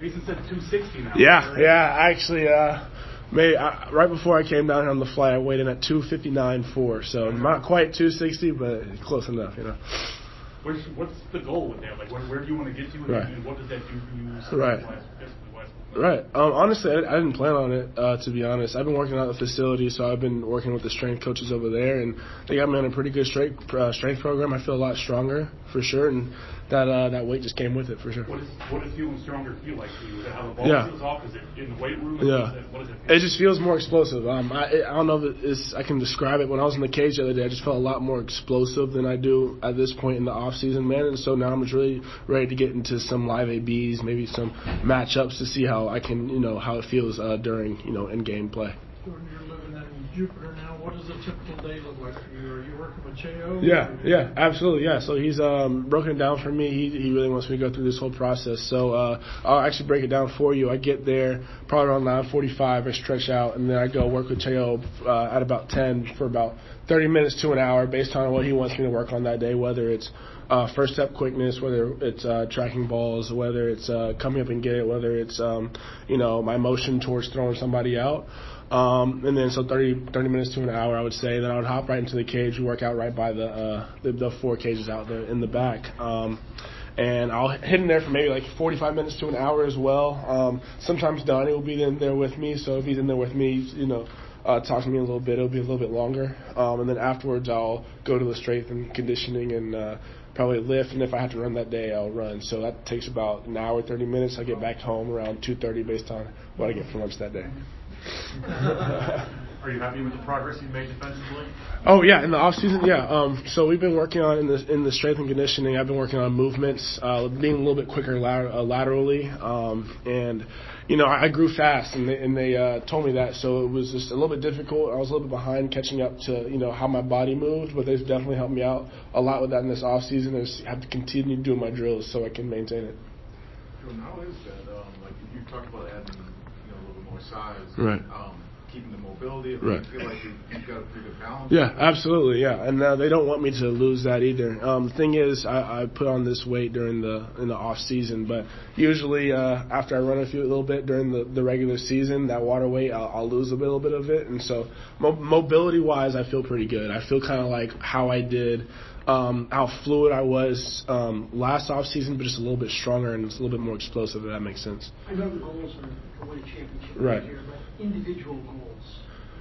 Mason said 260 now. Yeah, right? yeah. Actually, right before I came down here on the flight, I weighed in at 259.4. So not quite 260, but close enough, you know. What's the goal with that? Like, where do you want to get to, and what does that do for you? Right. Right. Honestly, I didn't plan on it, to be honest. I've been working out at the facility, so I've been working with the strength coaches over there, and they got me on a pretty good strength program. I feel a lot stronger, for sure, and that weight just came with it, for sure. What does feeling stronger feel like to you? Is that how the ball feels off? Is it in the weight room? Yeah. What does it feel? It just feels more explosive. I don't know if I can describe it. When I was in the cage the other day, I just felt a lot more explosive than I do at this point in the off-season, man. And so now I'm just really ready to get into some live ABs, maybe some matchups to see how I can, how it feels during, in-game play. Jordan, you're living in Jupiter now. What does a typical day look like for you? Are you working with Cheo? Yeah, absolutely, yeah. So he's broken it down for me. He really wants me to go through this whole process. So I'll actually break it down for you. I get there probably around 9:45. I stretch out, and then I go work with Cheo at about 10 for about 30 minutes to an hour based on what he wants me to work on that day, whether it's first step quickness, whether it's tracking balls, whether it's coming up and get it, whether it's, my motion towards throwing somebody out. And then so 30 minutes to an hour, I would say. Then I would hop right into the cage, work out right by the 4 cages out there in the back. And I'll hit in there for maybe like 45 minutes to an hour as well. Sometimes Donnie will be in there with me, so if he's in there with me, talk to me a little bit, it'll be a little bit longer. And then afterwards, I'll go to the strength and conditioning and probably lift, and if I have to run that day, I'll run. So that takes about an hour, 30 minutes. I get back home around 2:30 based on what I get for lunch that day. Are you happy with the progress you've made defensively? Oh yeah, in the off season, yeah. So we've been working on in the strength and conditioning. I've been working on movements, being a little bit quicker laterally, and I grew fast, and they told me that. So it was just a little bit difficult. I was a little bit behind catching up to how my body moved, but they've definitely helped me out a lot with that in this off season. I just have to continue doing my drills so I can maintain it. Jordan, how is that? Like you talked about adding a little bit more size, right? Keeping the mobility. Right. I feel like you've got a pretty good balance. Yeah, absolutely, yeah. And they don't want me to lose that either. The thing is, I put on this weight in the off season, but usually after I run a little bit during the regular season, that water weight I'll lose a little bit of it. And so mobility wise, I feel pretty good. I feel kind of like how I did. How fluid I was last off season, but just a little bit stronger and it's a little bit more explosive. If that makes sense. I know the goals are to win a championship right. this year, but individual goals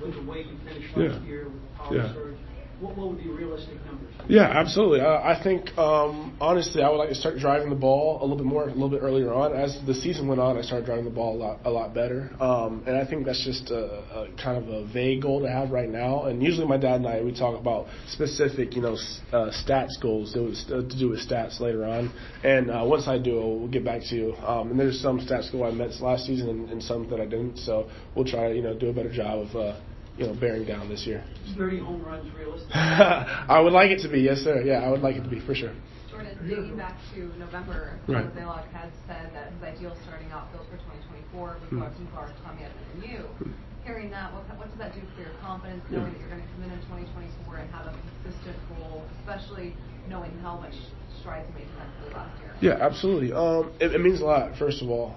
with the way you finished last year with the power surge. What would be realistic numbers? Yeah, absolutely. I think, honestly, I would like to start driving the ball a little bit earlier on. As the season went on, I started driving the ball a lot better. And I think that's just a kind of a vague goal to have right now. And usually my dad and I, we talk about specific, stats goals. It was to do with stats later on. And once I do, we'll get back to you. And there's some stats goal I met last season and some that I didn't. So we'll try to, do a better job of bearing down this year. 30 home runs realistic? I would like it to be, yes, sir. Yeah, I would like it to be, for sure. Jordan, dating back to November, right. Belleville has said that his ideal starting outfield for 2024 was Carson Clark, Tommy Edman, and you. Hearing that, what does that do for your confidence, knowing that you're going to come in 2024 and have a consistent role, especially knowing how much strides you made defensively last year? Yeah, absolutely. It means a lot, first of all.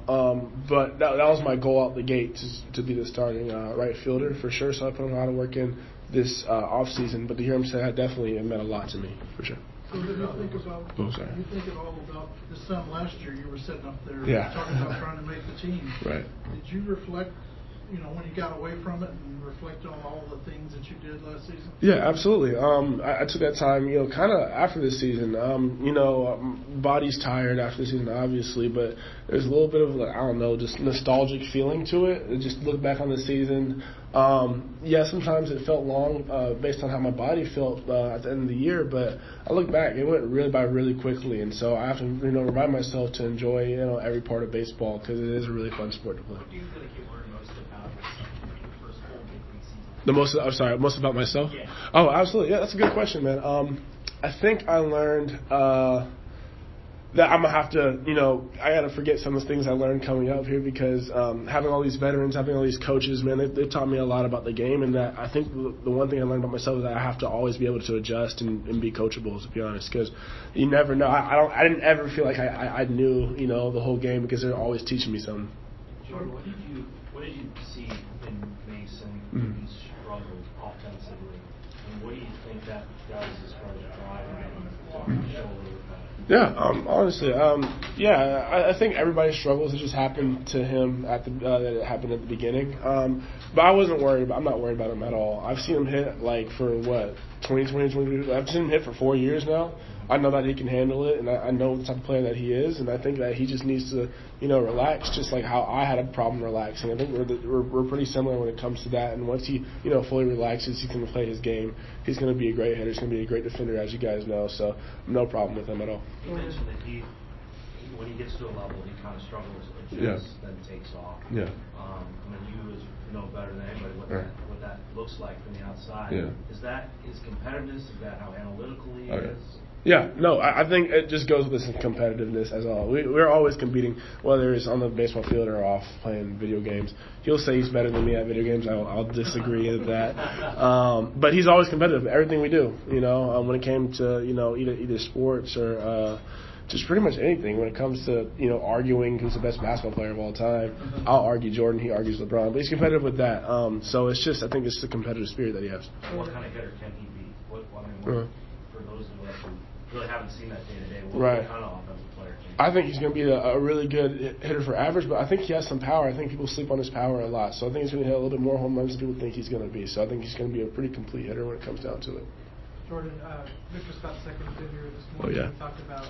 But that was my goal out the gate, to be the starting right fielder, for sure. So I put a lot of work in this off season. But to hear him say that definitely it meant a lot to me, for sure. So did you think about? You think at all about this time last year? You were sitting up there talking about trying to make the team. Right. Did you reflect? When you got away from it and reflect on all the things that you did last season? Yeah, absolutely. I took that time, kind of after the season. Body's tired after the season, obviously, but there's a little bit of, just nostalgic feeling to it. Just look back on the season. Sometimes it felt long based on how my body felt at the end of the year, but I look back, it went by really quickly, and so I have to, remind myself to enjoy, every part of baseball because it is a really fun sport to play. What do you feel like you learned most about your first whole big league season? Most about myself? Yeah. Oh, absolutely. Yeah, that's a good question, man. I think I learned that I'm going to have to, I got to forget some of the things I learned coming up here because having all these veterans, having all these coaches, man, they've taught me a lot about the game. And that I think the one thing I learned about myself is that I have to always be able to adjust and be coachable, to be honest, because you never know. I didn't ever feel like I knew, the whole game because they're always teaching me something. Jordan, what did you see in Mason he struggled offensively? And what do you think that does as far as driving and shoulder? Yeah, honestly, I think everybody struggles. It just happened to him that it happened at the beginning. But I wasn't worried. I'm not worried about him at all. I've seen him hit for 20. I've seen him hit for 4 years now. I know that he can handle it, and I know the type of player that he is, and I think that he just needs to, relax, just like how I had a problem relaxing. I think we're pretty similar when it comes to that, and once he, fully relaxes, he's going to play his game. He's going to be a great hitter. He's going to be a great defender, as you guys know, so no problem with him at all. You mentioned that when he gets to a level, he kind of struggles, adjusts, then takes off. Yeah. You know better than anybody what that looks like from the outside. Yeah. Is that his competitiveness? Is that how analytical he is? Yeah, no, I think it just goes with this competitiveness as all. We're always competing, whether it's on the baseball field or off playing video games. He'll say he's better than me at video games. I'll disagree with that. But he's always competitive. Everything we do, when it came to, either sports or just pretty much anything. When it comes to, arguing who's the best basketball player of all time, I'll argue Jordan, he argues LeBron. But he's competitive with that. So it's just, I think it's the competitive spirit that he has. What kind of hitter can he be? For those of us who really haven't seen that day to day, what kind of offensive player can he be? I think he's going to be a really good hitter for average, but I think he has some power. I think people sleep on his power a lot. So I think he's going to hit a little bit more home runs than people think he's going to be. So I think he's going to be a pretty complete hitter when it comes down to it. Jordan, Mr. Scott's second interview this morning, he talked about,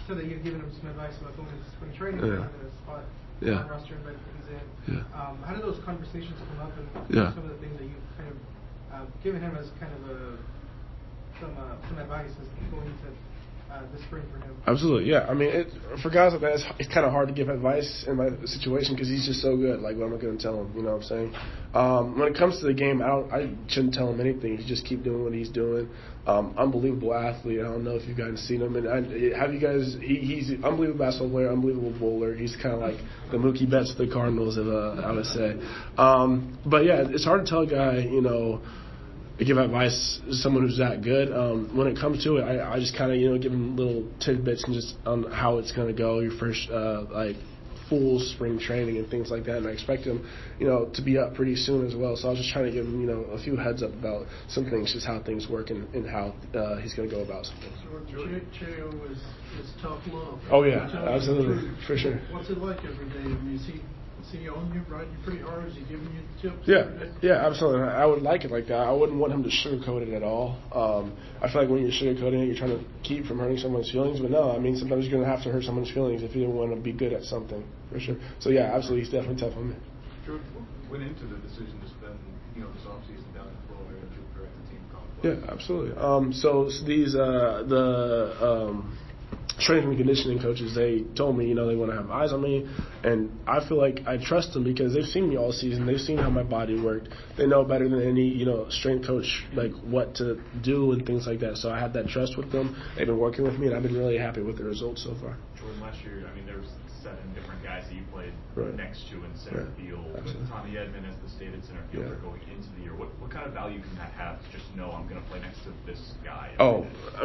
said that you've given him some advice about going into spring training and having a spot on the roster and he's in. How did those conversations come up and some of the things that you've kind of given him as kind of some advice as going into this spring for him? Absolutely, yeah. I mean, for guys like that, it's kind of hard to give advice in my situation because he's just so good. Like, what am I going to tell him? You know what I'm saying? When it comes to the game, I shouldn't tell him anything. He just keep doing what he's doing. Unbelievable athlete. I don't know if you guys have seen him. And he's an unbelievable basketball player, unbelievable bowler. He's kind of like the Mookie Betts of the Cardinals, I would say. But yeah, it's hard to tell a guy, give advice to someone who's that good. When it comes to it, I just kind of, give him little tidbits and just on how it's going to go, your first, full spring training and things like that. And I expect him, to be up pretty soon as well. So I was just trying to give him, a few heads up about some things, just how things work and how he's going to go about some things. So Cheo is tough love. Oh, yeah, absolutely, for sure. What's it like every day? I mean, is he on you, riding you pretty hard? Is he giving you tips? Yeah, absolutely. I would like it like that. I wouldn't want him to sugarcoat it at all. I feel like when you're sugarcoating it, you're trying to keep from hurting someone's feelings. But no, I mean, sometimes you're going to have to hurt someone's feelings if you want to be good at something, for sure. So, yeah, absolutely. He's definitely tough on me. George, what went into the decision to spend, this offseason down in Florida to correct the team complex? Yeah, absolutely. So these, strength and conditioning coaches, they told me, they want to have eyes on me, and I feel like I trust them because they've seen me all season. They've seen how my body worked. They know better than any, strength coach, like what to do and things like that. So I had that trust with them. They've been working with me, and I've been really happy with the results so far. Jordan, last year, there was 7 different guys that you played next to in center field. With Tommy Edman as the stated center fielder going into the year, what kind of value can that have to just know I'm going to play next to this guy?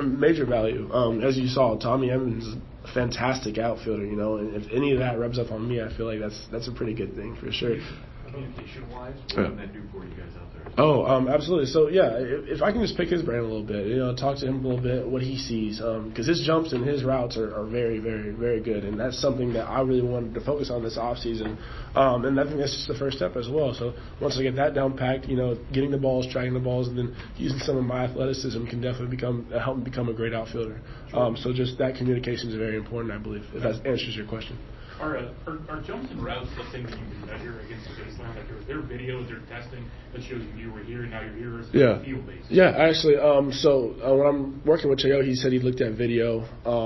Major value. As you saw, Tommy Edman's a fantastic outfielder, and if any of that rubs up on me, I feel like that's a pretty good thing for sure. Communication-wise, what can that do for you guys out there? Absolutely. So, yeah, if I can just pick his brain a little bit, talk to him a little bit, what he sees, because his jumps and his routes are very, very, very good, and that's something that I really wanted to focus on this offseason, and I think that's just the first step as well. So once I get that down packed, getting the balls, tracking the balls, and then using some of my athleticism can definitely help me become a great outfielder. So just that communication is very important, I believe, if that answers your question. Are jumps and routes the thing that you can measure against the baseline? Like, are there videos or testing that shows you were here and now you're here? Or is it field based? Yeah, actually. So when I'm working with Cheo, he said he looked at video.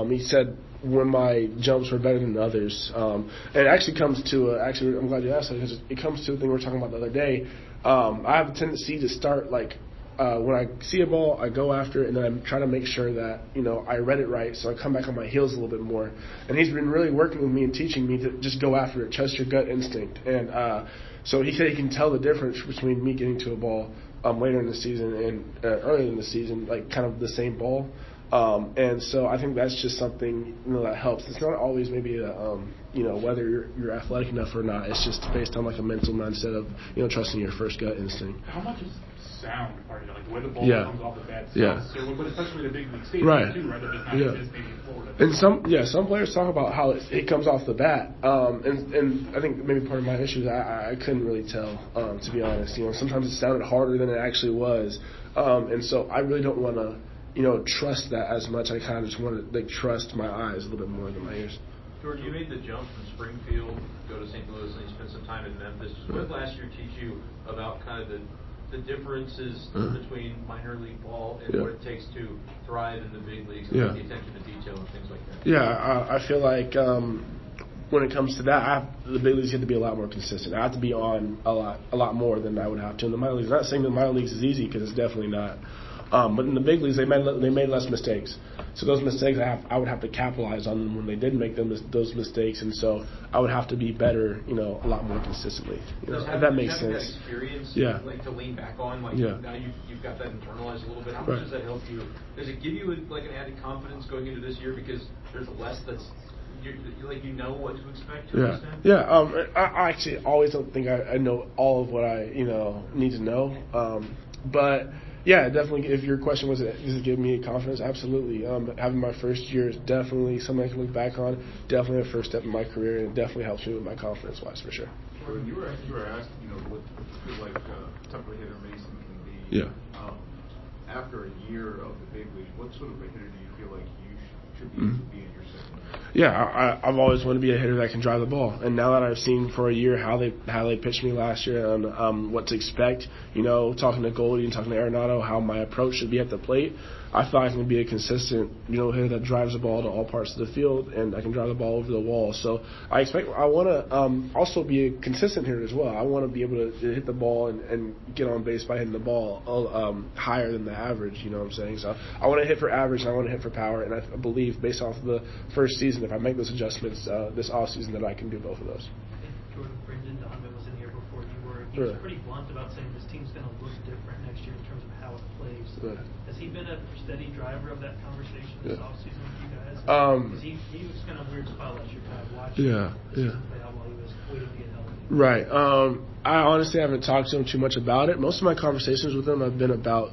He said when my jumps were better than others. And it actually comes to I'm glad you asked that because it comes to a thing we were talking about the other day. I have a tendency to start like when I see a ball, I go after it, and then I'm trying to make sure that, I read it right, so I come back on my heels a little bit more. And he's been really working with me and teaching me to just go after it, trust your gut instinct. And so he said he can tell the difference between me getting to a ball later in the season and earlier in the season, like kind of the same ball. And so I think that's just something that helps. It's not always maybe whether you're athletic enough or not. It's just based on like a mental mindset of trusting your first gut instinct. How much is sound part of it, like the way the ball comes off the bat? But especially the big league stadium too, right? That does not exist maybe in Florida. And some players talk about how it comes off the bat, and I think maybe part of my issue is I couldn't really tell, to be honest. Sometimes it sounded harder than it actually was, and so I really don't want to trust that as much. I kind of just want to trust my eyes a little bit more than my ears. Jordan, you made the jump from Springfield, go to St. Louis, and you spent some time in Memphis. What did last year teach you about kind of the differences between minor league ball and what it takes to thrive in the big leagues and the attention to detail and things like that? Yeah, I feel like when it comes to that, the big leagues have to be a lot more consistent. I have to be on a lot more than I would have to in the minor leagues. I'm not saying the minor leagues is easy, because it's definitely not. But in the big leagues, they made less mistakes. So those mistakes, I would have to capitalize on them when they did make those mistakes, and so I would have to be better, a lot more consistently. If that makes sense. That experience, like to lean back on, like now you've got that internalized a little bit. How much does that help you? Does it give you an added confidence going into this year because there's less that's you know what to expect to understand? I actually always don't think I know all of what I need to know, but. Yeah, definitely. If your question was, does it give me confidence? Absolutely. Having my first year is definitely something I can look back on. Definitely a first step in my career, and it definitely helps me with my confidence-wise, for sure. When you were asked, what you feel like type of hitter Mason can be. After a year of the big league, what sort of a hitter do you feel like you should be able to be in your second year? I've always wanted to be a hitter that can drive the ball, and now that I've seen for a year how they pitched me last year and what to expect, talking to Goldie and talking to Arenado, how my approach should be at the plate, I thought I can be a consistent, hitter that drives the ball to all parts of the field, and I can drive the ball over the wall. So I want to also be a consistent hitter as well. I want to be able to hit the ball and get on base by hitting the ball higher than the average. You know what I'm saying? So I want to hit for average and I want to hit for power, and I believe based off of the first season, if I make those adjustments this offseason, that I can do both of those. Jordan, Donovan was in here before you were. He was pretty blunt about saying this team's going to look different next year in terms of how it plays. Has he been a steady driver of that conversation this offseason with you guys? Because he was kind of a weird spot last year, kind of watching play out while he was waiting to get healthy. Right. I honestly haven't talked to him too much about it. Most of my conversations with him have been about,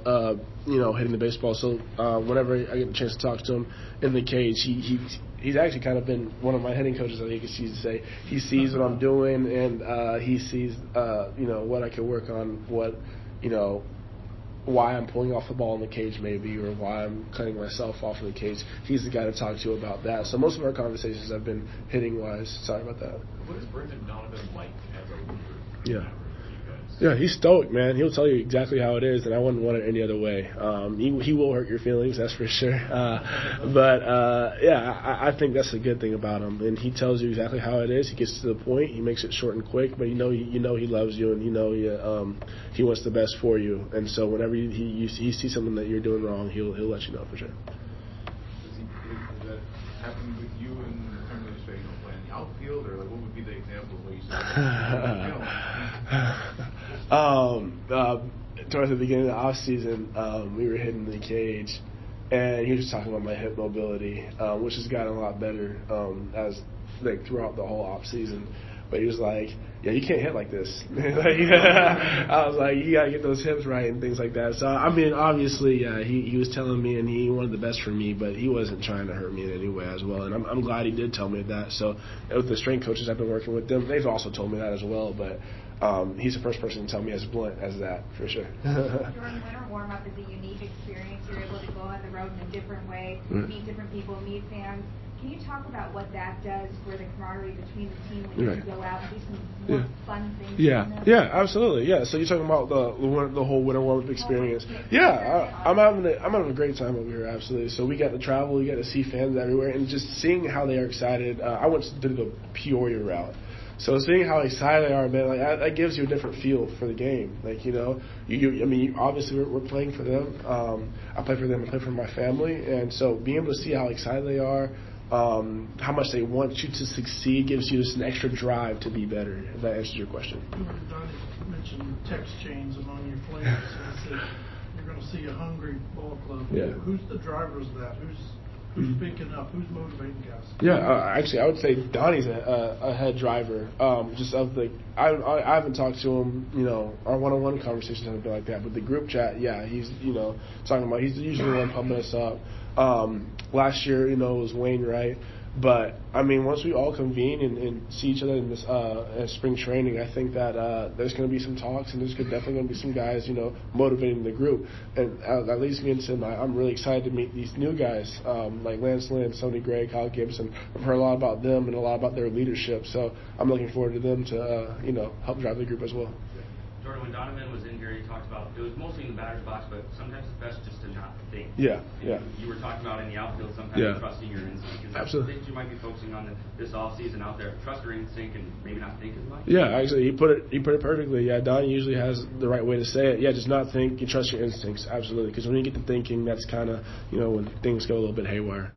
hitting the baseball. So whenever I get a chance to talk to him in the cage, he's actually kind of been one of my hitting coaches, I think you could say. He sees what I'm doing, and he sees, what I can work on, what, why I'm pulling off the ball in the cage maybe, or why I'm cutting myself off in the cage. He's the guy to talk to about that. So most of our conversations have been hitting-wise. Sorry about that. What is Brendan Donovan like as a leader? Yeah. Yeah, he's stoic, man. He'll tell you exactly how it is, and I wouldn't want it any other way. He will hurt your feelings, that's for sure. I think that's a good thing about him. And he tells you exactly how it is. He gets to the point. He makes it short and quick, but he loves you, and he wants the best for you. And so whenever he sees something that you're doing wrong, he'll let you know for sure. Does that happen with you in terms of, say, playing the outfield, or what would be the example of what you said? Towards the beginning of the off season, we were hitting the cage, and he was talking about my hip mobility, which has gotten a lot better as throughout the whole off season. But he was like, "Yeah, you can't hit like this." I was like, "You gotta get those hips right and things like that." So I mean, obviously, he was telling me, and he wanted the best for me, but he wasn't trying to hurt me in any way as well. And I'm glad he did tell me that. So with the strength coaches I've been working with them, they've also told me that as well. But he's the first person to tell me as blunt as that, for sure. During winter warm-up is a unique experience. You're able to go on the road in a different way, meet different people, meet fans. Can you talk about what that does for the camaraderie between the team when you can go out and do some more fun things? Yeah, absolutely. Yeah, so you're talking about the whole winter warm-up experience. I'm having a great time over here, absolutely. So we got to travel, we got to see fans everywhere, and just seeing how they are excited. I went to do the Peoria route. So seeing how excited they are, man, like that gives you a different feel for the game. Like, you know, obviously we're playing for them. I play for them. I play for my family, and so being able to see how excited they are, how much they want you to succeed, gives you just an extra drive to be better. If that answers your question. Donnie mentioned text chains among your players. He said you're going to see a hungry ball club. Yeah. Who's the drivers of that? Who's speaking up? Who's motivating guys? Yeah, actually, I would say Donnie's a head driver. Just of the, I haven't talked to him, you know, our one-on-one conversations haven't been like that. But the group chat, yeah, he's, you know, talking about. He's usually the one pumping us up. Last year, you know, it was Wayne Wright. But I mean, once we all convene and see each other in this spring training, I think that there's going to be some talks, and there's definitely going to be some guys, you know, motivating the group. And that leads me into I'm really excited to meet these new guys like Lance Lynn, Sonny Gray, Kyle Gibson. I've heard a lot about them and a lot about their leadership, so I'm looking forward to them to you know, help drive the group as well. Jordan, when Donovan was in here, he talked about it was mostly in the batter's box, but sometimes it's best just to not think. Yeah. You were talking about in the outfield sometimes trusting your instinct. Is that Absolutely. things you might be focusing on this offseason out there? Trust your instinct and maybe not think as much? Yeah, actually, he put it perfectly. Yeah, Donnie usually has the right way to say it. Yeah, just not think. You trust your instincts, absolutely. Because when you get to thinking, that's kind of, you know, when things go a little bit haywire.